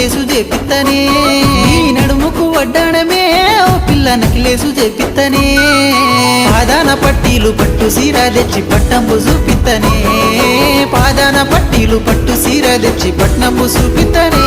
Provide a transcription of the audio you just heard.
necklace చేపిత్తనే నీ నడుముకు వడ్డాణమే ఓ పిల్ల నకిలేసు చేపిత్తనే పాదాన పట్టీలు పట్టు సీర తెచ్చి పట్టంబు చూపిత్తనే పాదాన పట్టీలు పట్టు సీర తెచ్చి పట్నంబు చూపిత్తనే